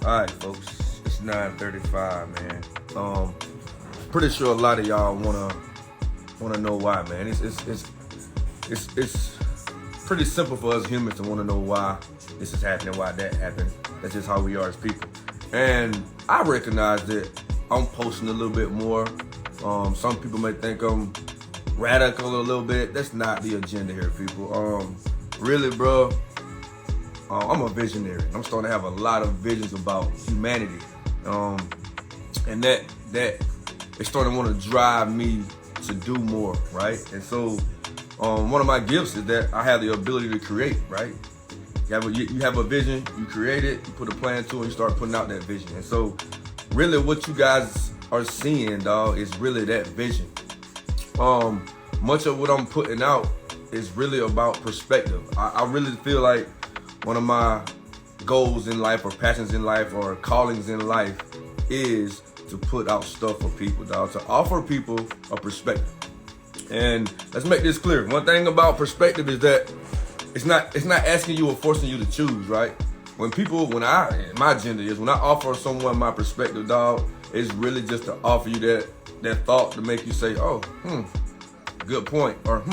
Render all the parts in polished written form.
All right, folks. It's 9:35, man. Pretty sure a lot of y'all wanna know why, man. It's pretty simple for us humans to wanna know why this is happening, why that happened. That's just how we are as people. And I recognize that I'm posting a little bit more. Some people may think I'm radical a little bit. That's not the agenda here, people. Really, bro. I'm a visionary. I'm starting to have a lot of visions about humanity, and that it's starting to want to drive me to do more, right? And so, one of my gifts is that I have the ability to create, right? You have a vision, you create it, you put a plan to it, and you start putting out that vision. And so, really, what you guys are seeing, dog, is really that vision. Much of what I'm putting out is really about perspective. I really feel like one of my goals in life or passions in life or callings in life is to put out stuff for people, dog, to offer people a perspective. And let's make this clear. One thing about perspective is that it's not asking you or forcing you to choose, right? My agenda is when I offer someone my perspective, dog, it's really just to offer you that thought to make you say, oh, good point, or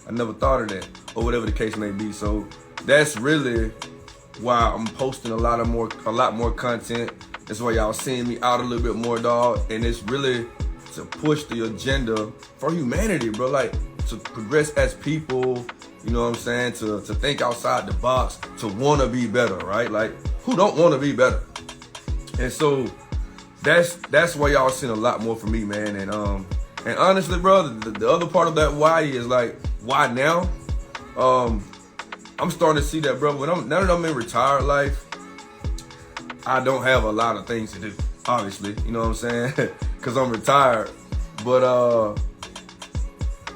I never thought of that, or whatever the case may be. So that's really why I'm posting a lot more content. That's why y'all seeing me out a little bit more, dog. And it's really to push the agenda for humanity, bro. Like, to progress as people, you know what I'm saying? To think outside the box, to want to be better, right? Like, who don't want to be better? And so that's why y'all seeing a lot more from me, man. And honestly, bro, the other part of that why is like, why now? I'm starting to see that, bro. Now that I'm in retired life, I don't have a lot of things to do, obviously. You know what I'm saying? Because I'm retired. But,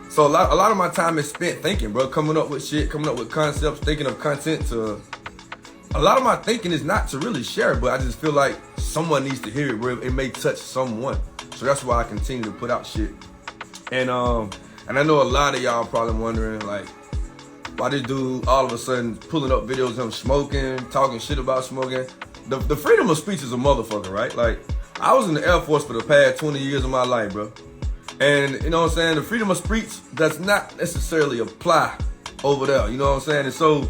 so a lot of my time is spent thinking, bro, coming up with shit, coming up with concepts, thinking of content to... A lot of my thinking is not to really share, but I just feel like someone needs to hear it, bro. It may touch someone. So that's why I continue to put out shit. And I know a lot of y'all probably wondering, like, why this dude all of a sudden pulling up videos of him smoking, talking shit about smoking. The freedom of speech is a motherfucker, right? Like, I was in the Air Force for the past 20 years of my life, bro. And, you know what I'm saying, the freedom of speech does not necessarily apply over there, you know what I'm saying? And so,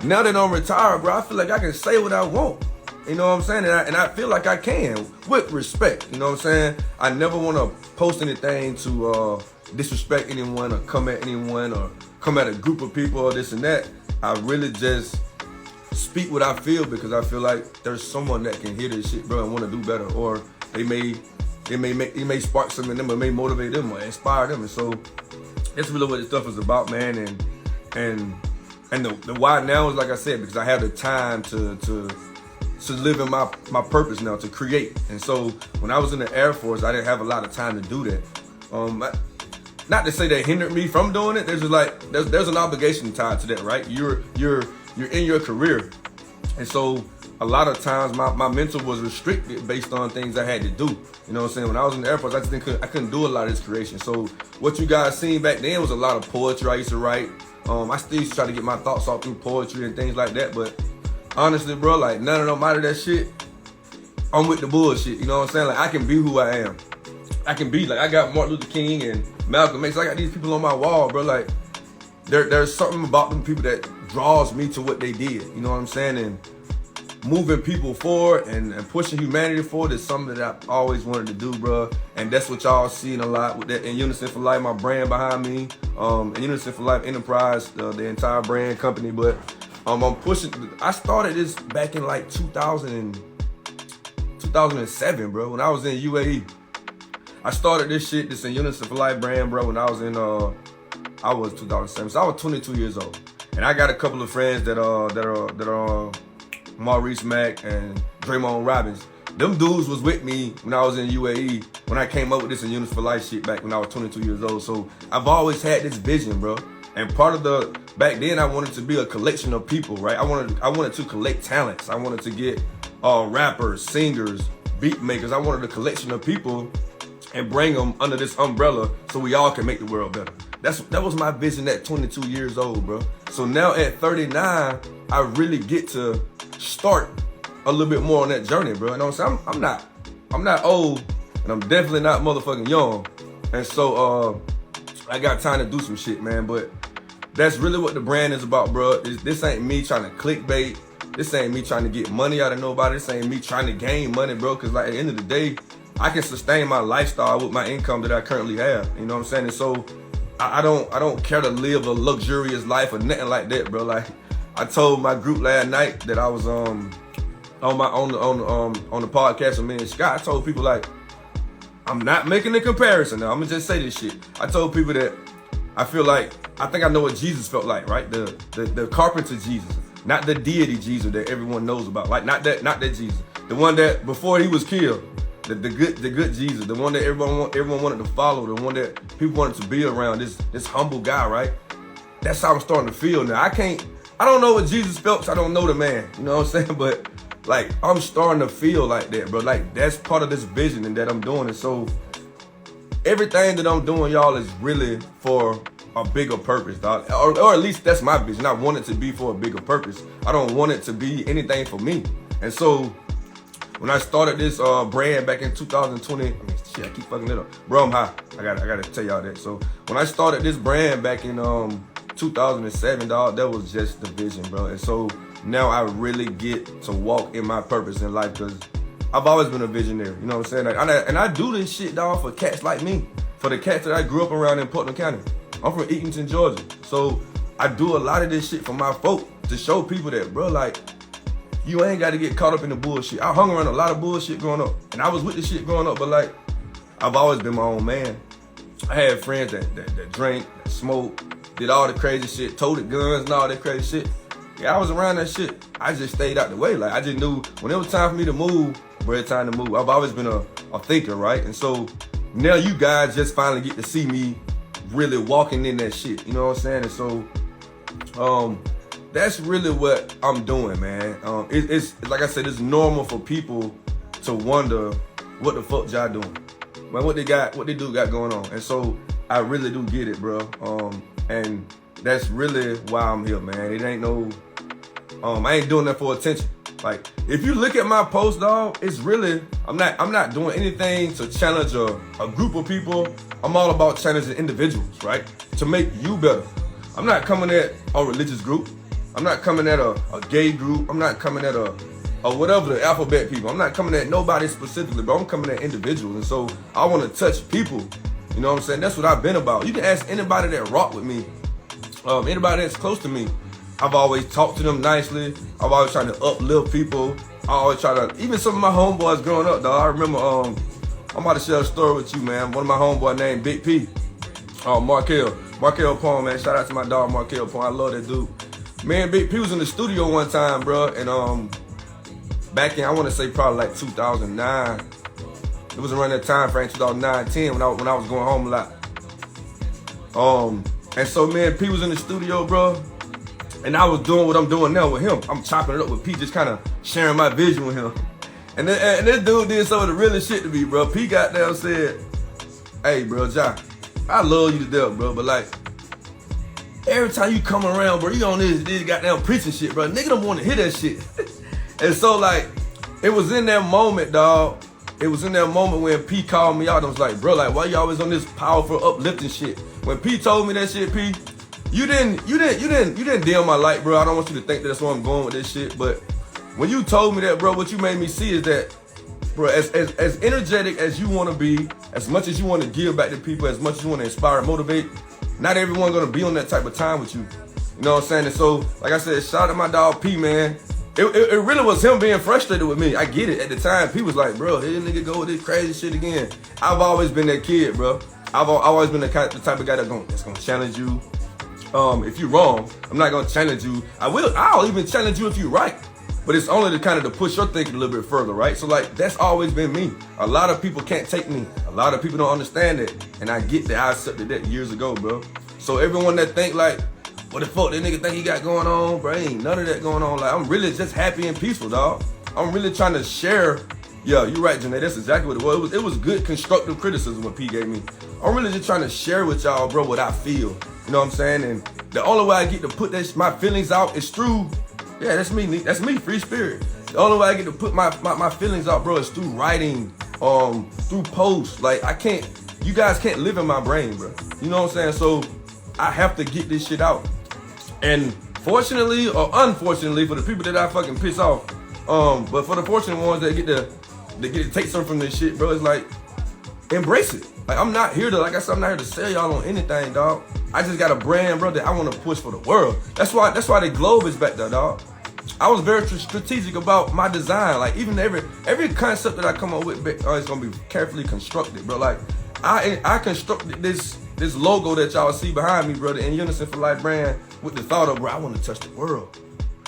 now that I'm retired, bro, I feel like I can say what I want. You know what I'm saying? And I feel like I can, with respect, you know what I'm saying? I never want to post anything to disrespect anyone or come at anyone or come at a group of people or this and that. I really just speak what I feel because I feel like there's someone that can hear this shit, bro, and want to do better. Or it may spark something in them, or it may motivate them or inspire them. And so that's really what this stuff is about, man. And the why now is, like I said, because I have the time to live in my purpose now, to create. And so when I was in the Air Force, I didn't have a lot of time to do that. Not to say that hindered me from doing it. There's just like there's an obligation tied to that, right? You're in your career, and so a lot of times my mental was restricted based on things I had to do. You know what I'm saying? When I was in the Air Force, I couldn't do a lot of this creation. So what you guys seen back then was a lot of poetry I used to write. I still used to try to get my thoughts off through poetry and things like that. But honestly, bro, like, none of them out of that shit, I'm with the bullshit. You know what I'm saying? Like, I can be who I am. I can be, like, I got Martin Luther King and Malcolm X. I got these people on my wall, bro. Like, there's something about them people that draws me to what they did. You know what I'm saying? And moving people forward and pushing humanity forward is something that I've always wanted to do, bro. And that's what y'all seeing a lot with that. In Unison for Life, my brand behind me. In Unison for Life Enterprise, the entire brand company. But I'm pushing. I started this back in like 2007, bro, when I was in UAE. I started this In Unison for Life brand, bro, when I was in 2007. So I was 22 years old. And I got a couple of friends that are Maurice Mack and Draymond Robbins. Them dudes was with me when I was in UAE, when I came up with this In Unison for Life shit back when I was 22 years old. So I've always had this vision, bro. And part of back then I wanted to be a collection of people, right? I wanted to collect talents. I wanted to get rappers, singers, beat makers. I wanted a collection of people and bring them under this umbrella so we all can make the world better. That was my vision at 22 years old, bro. So now at 39, I really get to start a little bit more on that journey, bro. You know what I'm saying? I'm not old, and I'm definitely not motherfucking young. And so I got time to do some shit, man. But that's really what the brand is about, bro. This ain't me trying to clickbait. This ain't me trying to get money out of nobody. This ain't me trying to gain money, bro. Cause like at the end of the day, I can sustain my lifestyle with my income that I currently have. You know what I'm saying? And so I don't care to live a luxurious life or nothing like that, bro. Like I told my group last night that I was on the podcast with me and Scott. I told people like, I'm not making a comparison now. I'm gonna just say this shit. I told people that I feel like, I think I know what Jesus felt like, right? The carpenter Jesus, not the deity Jesus that everyone knows about. Like not that Jesus. The one that before he was killed, the good Jesus, the one that everyone wanted to follow, the one that people wanted to be around, this humble guy, right? That's how I'm starting to feel now. I don't know what Jesus felt, so I don't know the man. You know what I'm saying? But like I'm starting to feel like that, bro. Like that's part of this vision and that I'm doing. And so everything that I'm doing, y'all, is really for a bigger purpose, dog. Or at least that's my vision. I want it to be for a bigger purpose. I don't want it to be anything for me. And so when I started this brand back in 2020, I keep fucking it up. Bro, I'm high. I gotta tell y'all that. So when I started this brand back in 2007, dog, that was just the vision, bro. And so now I really get to walk in my purpose in life because I've always been a visionary. You know what I'm saying? And I do this shit, dog, for cats like me. For the cats that I grew up around in Putnam County. I'm from Eatonton, Georgia. So I do a lot of this shit for my folk to show people that, bro, like, you ain't got to get caught up in the bullshit. I hung around a lot of bullshit growing up. And I was with the shit growing up, but like, I've always been my own man. I had friends that drank, that smoked, did all the crazy shit, toted guns and all that crazy shit. Yeah, I was around that shit. I just stayed out the way. Like, I just knew when it was time for me to move, bro, it's time to move. I've always been a thinker, right? And so now you guys just finally get to see me really walking in that shit. You know what I'm saying? And so that's really what I'm doing, man. It's like I said, it's normal for people to wonder what the fuck y'all doing. Man, what they do got going on. And so I really do get it, bro. And that's really why I'm here, man. It ain't no I ain't doing that for attention. Like, if you look at my post, dog, it's really, I'm not doing anything to challenge a group of people. I'm all about challenging individuals, right? To make you better. I'm not coming at a religious group. I'm not coming at a gay group. I'm not coming at a whatever, the alphabet people. I'm not coming at nobody specifically, but I'm coming at individuals. And so I want to touch people. You know what I'm saying? That's what I've been about. You can ask anybody that rock with me, anybody that's close to me. I've always talked to them nicely. I've always tried to uplift people. I always try to, even some of my homeboys growing up, dog. I remember, I'm about to share a story with you, man. One of my homeboys named Big P, Markel Pong, man. Shout out to my dog, Markel Pong. I love that dude. Man, Big P was in the studio one time, bro. And back in, I want to say probably like 2009. It was around that time frame, 2009, 10, when I was going home a lot. And so, man, P was in the studio, bro. And I was doing what I'm doing now with him. I'm chopping it up with P, just kind of sharing my vision with him. And this dude did some of the realest shit to me, bro. P got down and said, hey, bro, John, I love you to death, bro, but like, every time you come around, bro, you on this goddamn preaching shit, bro. Nigga don't want to hear that shit. And so, like, it was in that moment, dog. It was in that moment when P called me out and was like, bro, like, why you always on this powerful, uplifting shit? When P told me that shit, P, you didn't dim my light, bro. I don't want you to think that that's where I'm going with this shit. But when you told me that, bro, what you made me see is that, bro, as energetic as you want to be, as much as you want to give back to people, as much as you want to inspire and motivate, not everyone gonna be on that type of time with you. You know what I'm saying? And so, like I said, shout out to my dog P, man. It really was him being frustrated with me. I get it. At the time, P was like, bro, here this nigga go with this crazy shit again. I've always been that kid, bro. I've always been the type of guy that's gonna challenge you. If you're wrong, I'm not gonna challenge you. I'll even challenge you if you're right. But it's only to push your thinking a little bit further, right? So like, that's always been me. A lot of people can't take me. A lot of people don't understand it. And I get that. I accepted that years ago, bro. So everyone that think like, what the fuck that nigga think he got going on, bro, ain't none of that going on. Like, I'm really just happy and peaceful, dog. I'm really trying to share. Yeah, you're right, Janae. That's exactly what it was. It was good constructive criticism what P gave me. I'm really just trying to share with y'all, bro, what I feel. You know what I'm saying? And the only way I get to put my feelings out is through, yeah, that's me, free spirit. The only way I get to put my feelings out, bro, is through writing, through posts. Like, you guys can't live in my brain, bro. You know what I'm saying? So I have to get this shit out. And fortunately or unfortunately for the people that I fucking piss off, but for the fortunate ones that get to take something from this shit, bro, it's like, embrace it. Like, I'm not here to, like I said, I'm not here to sell y'all on anything, dog. I just got a brand, bro, that I want to push for the world. That's why the Globe is back there, dog. I was very strategic about my design. Like, even every concept that I come up with, it's gonna be carefully constructed, bro. Like, I constructed this logo that y'all see behind me, brother, in Unison for Life brand with the thought of, bro, I want to touch the world.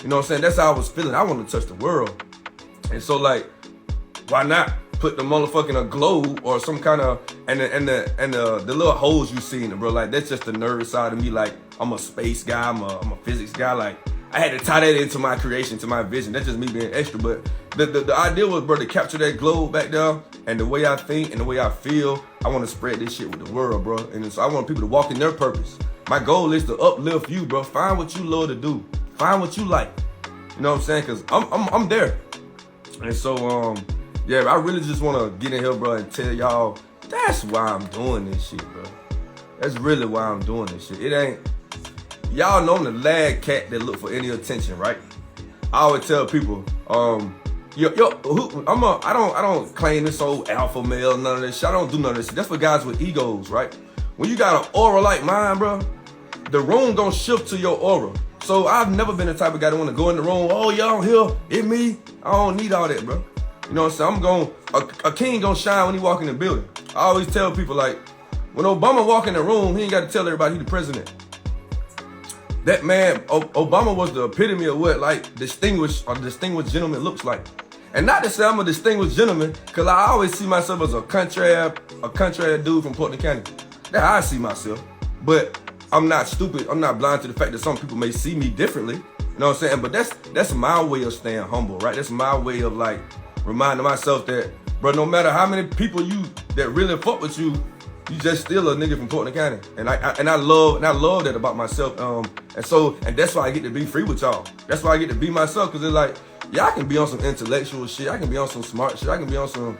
You know what I'm saying? That's how I was feeling. I want to touch the world. And so, like, why not put the motherfucking a globe or some kind of and the little holes you see in it, bro? Like, that's just the nerd side of me. Like, I'm a space guy. I'm a physics guy. Like, I had to tie that into my creation, to my vision. That's just me being extra. But the idea was, bro, to capture that globe back there, and the way I think and the way I feel, I want to spread this shit with the world, bro. And so I want people to walk in their purpose. My goal is to uplift you, bro. Find what you love to do. Find what you like. You know what I'm saying? Cause I'm there. And so yeah, I really just want to get in here, bro, and tell y'all that's why I'm doing this shit, bro. That's really why I'm doing this shit. It ain't. Y'all know I'm the lad cat that look for any attention, right? I always tell people, I don't claim this old alpha male, none of this shit. I don't do none of this shit. That's for guys with egos, right? When you got an aura like mine, bro, the room gonna shift to your aura. So I've never been the type of guy that want to go in the room, oh, y'all here, it me. I don't need all that, bro. You know what I'm saying? A king gonna shine when he walk in the building. I always tell people, like, when Obama walk in the room, he ain't got to tell everybody he the president. That man, Obama was the epitome of what, like, distinguished gentleman looks like. And not to say I'm a distinguished gentleman, cause I always see myself as a country dude from Portland County. That's how I see myself. But I'm not stupid. I'm not blind to the fact that some people may see me differently. You know what I'm saying? But that's my way of staying humble, right? That's my way of, like, reminding myself that, bro, no matter how many people that really fuck with you, you just still a nigga from Portland County. And I love that about myself. And that's why I get to be free with y'all. That's why I get to be myself, cause it's like, yeah, I can be on some intellectual shit. I can be on some smart shit. I can be on some,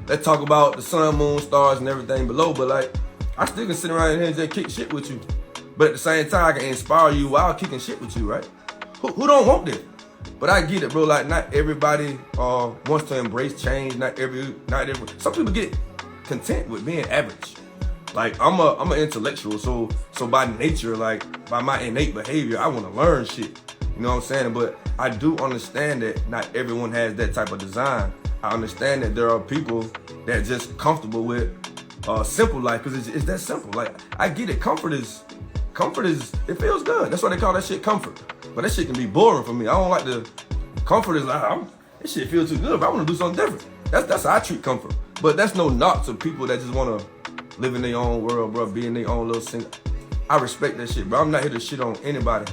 let's talk about the sun, moon, stars, and everything below. But, like, I still can sit around here and just kick shit with you. But at the same time, I can inspire you while kicking shit with you, right? Who don't want that? But I get it, bro. Like, not everybody wants to embrace change. Not every. Some people get content with being average. Like, I'm an intellectual, so by nature, like, by my innate behavior, I want to learn shit. You know what I'm saying? But I do understand that not everyone has that type of design. I understand that there are people that just comfortable with simple life, because it's that simple. Like, I get it. Comfort is, it feels good. That's why they call that shit comfort. But that shit can be boring for me. I don't like comfort is like, this shit feels too good, but I want to do something different. That's how I treat comfort. But that's no knock to people that just want to live in their own world, bro, be in their own little thing. I respect that shit, bro. I'm not here to shit on anybody.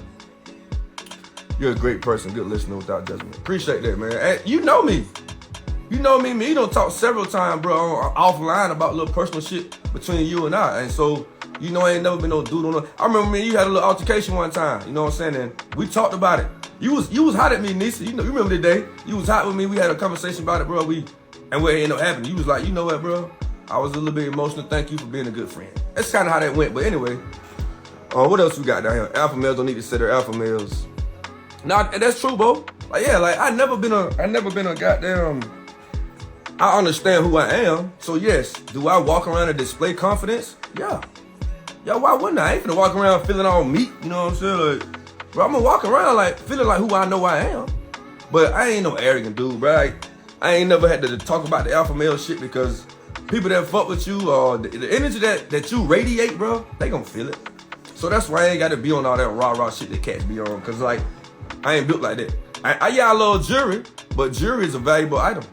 You're a great person, good listener without judgment. Appreciate that, man. And you know me. You know me. Me don't talk several times, bro, offline about little personal shit between you and I. And so, you know, I ain't never been no dude on no. I remember me and you had a little altercation one time. You know what I'm saying? And we talked about it. You was hot at me, Nisa. You know, you remember the day? You was hot with me. We had a conversation about it, bro. And what ended up happening? You was like, you know what, bro? I was a little bit emotional. Thank you for being a good friend. That's kind of how that went. But anyway, what else we got down here? Alpha males don't need to say they're alpha males. Nah, that's true, bro. Like, yeah, like I never been a goddamn. I understand who I am. So yes, do I walk around and display confidence? Yeah. Yeah, why wouldn't I? I ain't finna walk around feeling all meek. You know what I'm saying? Like, bro, I'm gonna walk around like feeling like who I know I am. But I ain't no arrogant dude, bro. Like, I ain't never had to talk about the alpha male shit, because people that fuck with you, or the energy that you radiate, bro, they gonna feel it. So that's why I ain't gotta be on all that rah-rah shit that cats be on. Cause, like, I ain't built like that. I love jewelry, but jewelry is a valuable item.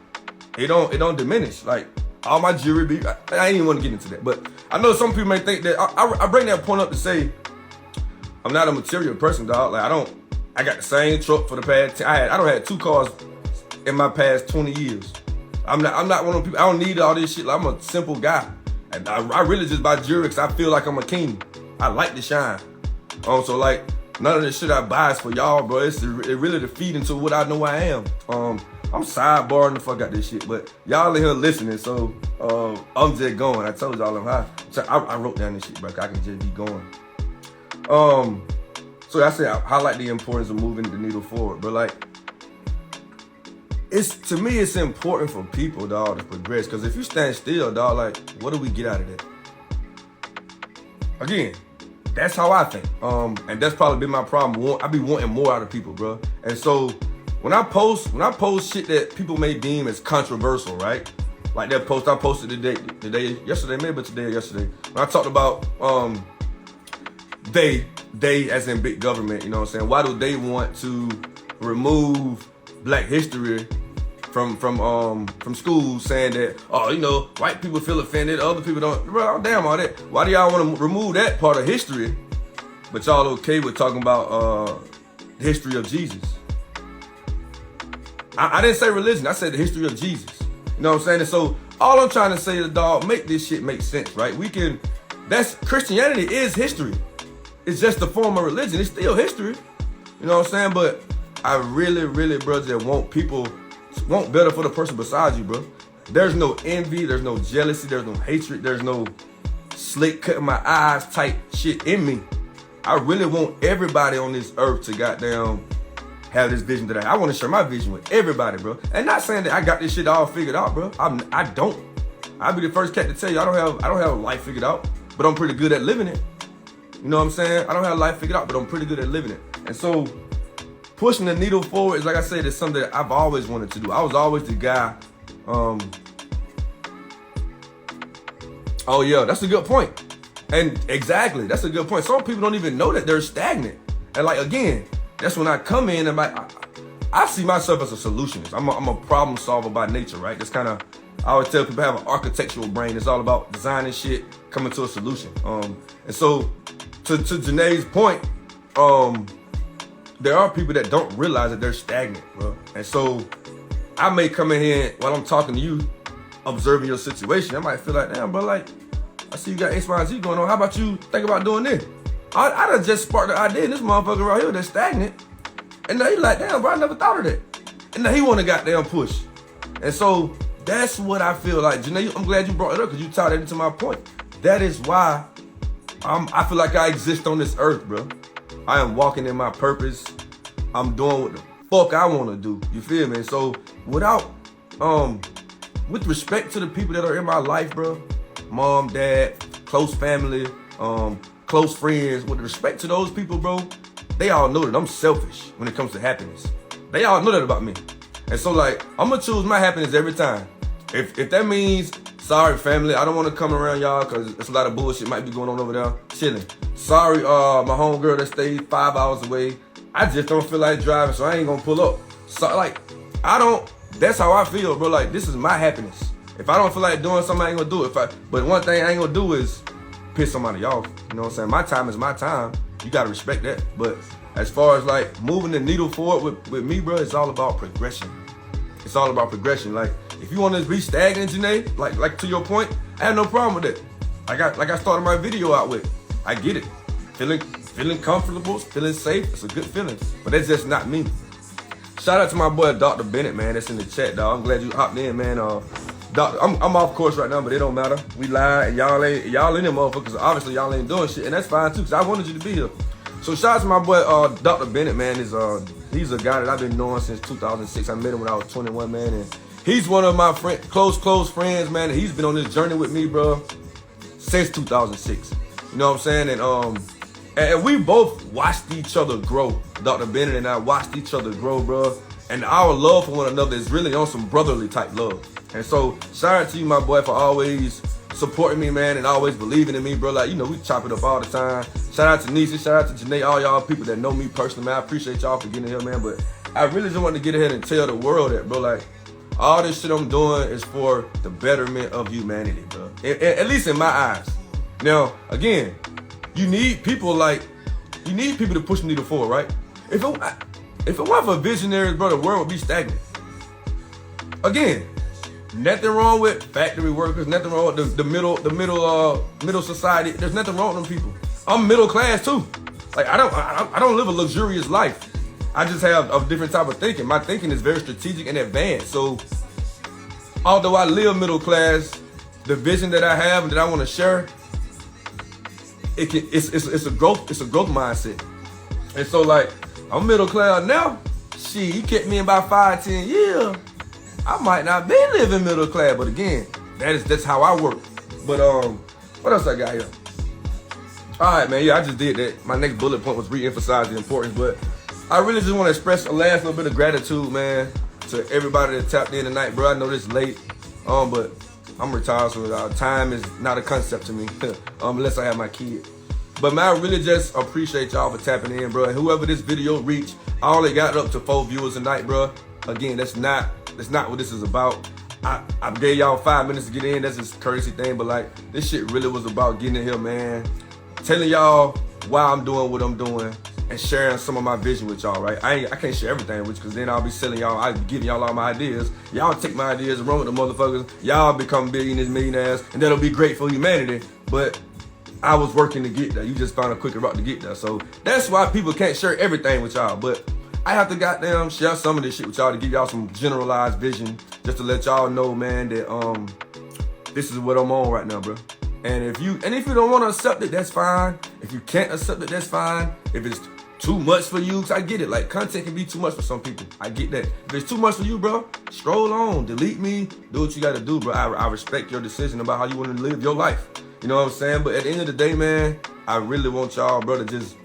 It don't diminish. Like, all my jewelry be, I ain't even want to get into that. But I know some people may think that, I bring that point up to say, I'm not a material person, dog. Like, I got the same truck for the past, I don't have 2 cars in my past 20 years. I'm not one of the people, I don't need all this shit. Like, I'm a simple guy. And I really just buy jewelry because I feel like I'm a king. I like to shine. So, like, none of the shit I buy is for y'all, bro. It really to feed into what I know I am. I'm sidebarring the fuck out this shit, but y'all in here listening, so I'm just going. I told y'all I'm high. So I wrote down this shit, bro. I can just be going. So I said I highlight the importance of moving the needle forward, but like, to me, it's important for people, dog, to progress. Because if you stand still, dog, like, what do we get out of that? Again, that's how I think. And that's probably been my problem. I be wanting more out of people, bro. And so when I post shit that people may deem as controversial, right? Like that post I posted yesterday, maybe today or yesterday. When I talked about they as in big government, you know what I'm saying? Why do they want to remove Black history from schools, saying that, oh, you know, white people feel offended, other people don't. Bro, damn all that. Why do y'all want to remove that part of history, but y'all okay with talking about the history of Jesus? I didn't say religion. I said the history of Jesus. You know what I'm saying? And so all I'm trying to say is, dog, make this shit make sense, right? Christianity is history. It's just a form of religion. It's still history. You know what I'm saying? But I really, really, bro, just want better for the person beside you, bro. There's no envy, there's no jealousy, there's no hatred, there's no slick cutting my eyes type shit in me. I really want everybody on this earth to goddamn have this vision that I want to share my vision with everybody, bro. And not saying that I got this shit all figured out, bro. I don't. I'll be the first cat to tell you I don't have life figured out, but I'm pretty good at living it. You know what I'm saying? I don't have life figured out, but I'm pretty good at living it. And so pushing the needle forward is, like I said, it's something that I've always wanted to do. I was always the guy. Oh yeah, that's a good point. And exactly, that's a good point. Some people don't even know that they're stagnant. And like, again, that's when I come in and I see myself as a solutionist. I'm a problem solver by nature, right? That's kind of, I always tell people I have an architectural brain. It's all about designing shit, coming to a solution. And so to Janae's point, there are people that don't realize that they're stagnant, bro. And so I may come in here while I'm talking to you, observing your situation. I might feel like, damn, bro, like, I see you got X, Y, and Z going on. How about you think about doing this? I done just sparked the idea in this motherfucker right here that's stagnant. And now he's like, damn, bro, I never thought of that. And now he want to goddamn push. And so that's what I feel like. Janae, I'm glad you brought it up because you tied it into my point. That is why I feel like I exist on this earth, bro. I am walking in my purpose. I'm doing what the fuck I want to do. You feel me? So without, with respect to the people that are in my life, bro, mom, dad, close family, close friends, with respect to those people, bro, they all know that I'm selfish when it comes to happiness. They all know that about me. And so, like, I'm gonna choose my happiness every time. If that means, sorry, family, I don't want to come around y'all because there's a lot of bullshit might be going on over there. Chilling. Sorry, my homegirl that stays 5 hours away. I just don't feel like driving, so I ain't gonna pull up. So, like, that's how I feel, bro. Like, this is my happiness. If I don't feel like doing something, I ain't gonna do it. But one thing I ain't gonna do is piss somebody off. You know what I'm saying? My time is my time. You gotta respect that. But as far as like moving the needle forward with me, bro, it's all about progression. It's all about progression. Like, if you want to be stagnant, Janae, like to your point, I have no problem with it. Like I started my video out with. I get it. Feeling comfortable, feeling safe, it's a good feeling. But that's just not me. Shout out to my boy Dr. Bennett, man. That's in the chat, dog. I'm glad you hopped in, man. I'm off course right now, but it don't matter. We live, and y'all in there, motherfuckers. Obviously, y'all ain't doing shit, and that's fine too, because I wanted you to be here. So shout out to my boy Dr. Bennett, man. He's a guy that I've been knowing since 2006. I met him when I was 21, man, and he's one of my close friends, man. And he's been on this journey with me, bro, since 2006. You know what I'm saying? And we both watched each other grow. Dr. Bennett and I watched each other grow, bro. And our love for one another is really on some brotherly type love. And so, shout out to you, my boy, for always supporting me, man, and always believing in me, bro. Like, you know, we chop it up all the time. Shout out to Nisha, shout out to Janae, all y'all people that know me personally, man. I appreciate y'all for getting here, man. But I really just wanted to get ahead and tell the world that, bro, like, all this shit I'm doing is for the betterment of humanity, bro. At least in my eyes. Now, again, you need people to push the needle forward, right? If it weren't for visionaries, bro, the world would be stagnant. Again, nothing wrong with factory workers, nothing wrong with the middle society. There's nothing wrong with them people. I'm middle class too. Like, I don't live a luxurious life. I just have a different type of thinking. My thinking is very strategic and advanced. So although I live middle class, the vision that I have and that I want to share, it's a growth mindset. And so like I'm middle class now. Shit, you kept me in about 5-10 years, I might not be living middle class. But again, that's how I work. But what else I got here? All right, man. Yeah, I just did that. My next bullet point was re-emphasize the importance, but I really just want to express a last little bit of gratitude, man, to everybody that tapped in tonight, bro. I know this is late, but I'm retired, so time is not a concept to me, unless I have my kid. But man, I really just appreciate y'all for tapping in, bro. And whoever this video reached, I only got up to 4 viewers tonight, bro. Again, that's not what this is about. I gave y'all 5 minutes to get in. That's just a courtesy thing, but like this shit really was about getting in here, man. Telling y'all why I'm doing what I'm doing and sharing some of my vision with y'all, right? I can't share everything with you because then I'll be selling y'all, I'll be giving y'all all my ideas. Y'all take my ideas and run with the motherfuckers. Y'all become billionaires, millionaires, and that'll be great for humanity. But I was working to get there. You just found a quicker route to get there. So that's why people can't share everything with y'all. But I have to goddamn share some of this shit with y'all to give y'all some generalized vision, just to let y'all know, man, that this is what I'm on right now, bro. And if you don't want to accept it, that's fine. If you can't accept it, that's fine. If it's too much for you, 'cause I get it. Like content can be too much for some people. I get that. If it's too much for you, bro, stroll on, delete me, do what you got to do, bro. I respect your decision about how you want to live your life. You know what I'm saying? But at the end of the day, man, I really want y'all, bro, to just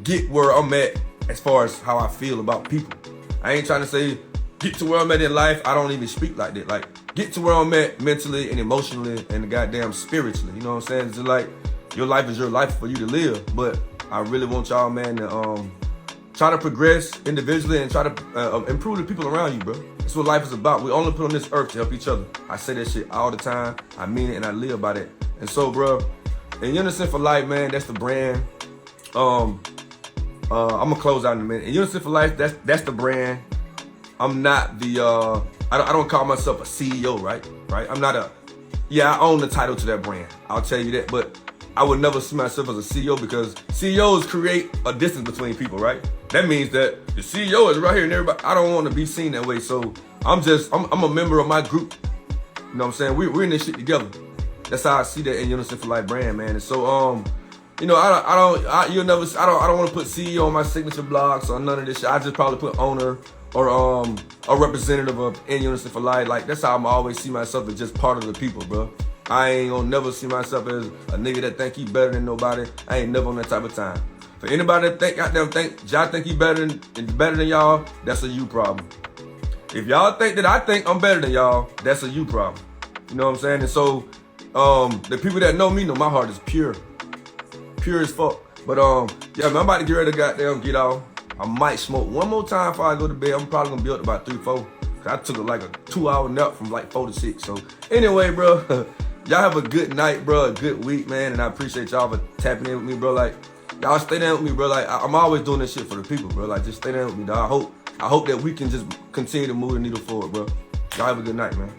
get where I'm at as far as how I feel about people. I ain't trying to say get to where I'm at in life. I don't even speak like that. Like, get to where I'm at mentally and emotionally and goddamn spiritually. You know what I'm saying? It's just like your life is your life for you to live. But I really want y'all, man, to try to progress individually and try to improve the people around you, bro. That's what life is about. We only put on this earth to help each other. I say that shit all the time. I mean it and I live by that. And so, bro, in Unison for Life, man, that's the brand. I'm gonna close out in a minute. In Unison for Life, that's the brand. I'm not the I don't call myself a CEO, right? I'm not I own the title to that brand. I'll tell you that, but I would never see myself as a CEO because CEOs create a distance between people, right? That means that the CEO is right here and everybody. I don't want to be seen that way, so I'm a member of my group. You know what I'm saying? We're in this shit together. That's how I see that in Unison for Life brand, man. And so you know, I don't want to put CEO on my signature blocks or none of this shit. I just probably put owner or a representative of In Unison for Life. Like that's how I'm always see myself as just part of the people, bro. I ain't gonna never see myself as a nigga that think he better than nobody. I ain't never on that type of time. For anybody that y'all think he better than y'all, that's a you problem. If y'all think that I think I'm better than y'all, that's a you problem. You know what I'm saying? And so the people that know me know my heart is pure as fuck. But yeah, man, I'm about to get ready to goddamn get off. I might smoke one more time before I go to bed. I'm probably gonna be up to about 3-4. I took like a 2-hour nap from like 4 to 6. So anyway, bro, y'all have a good night, bro, a good week, man, and I appreciate y'all for tapping in with me, bro. Like y'all stay down with me, bro. Like I'm always doing this shit for the people, bro. Like just stay down with me, dog. I hope that we can just continue to move the needle forward, bro. Y'all have a good night, man.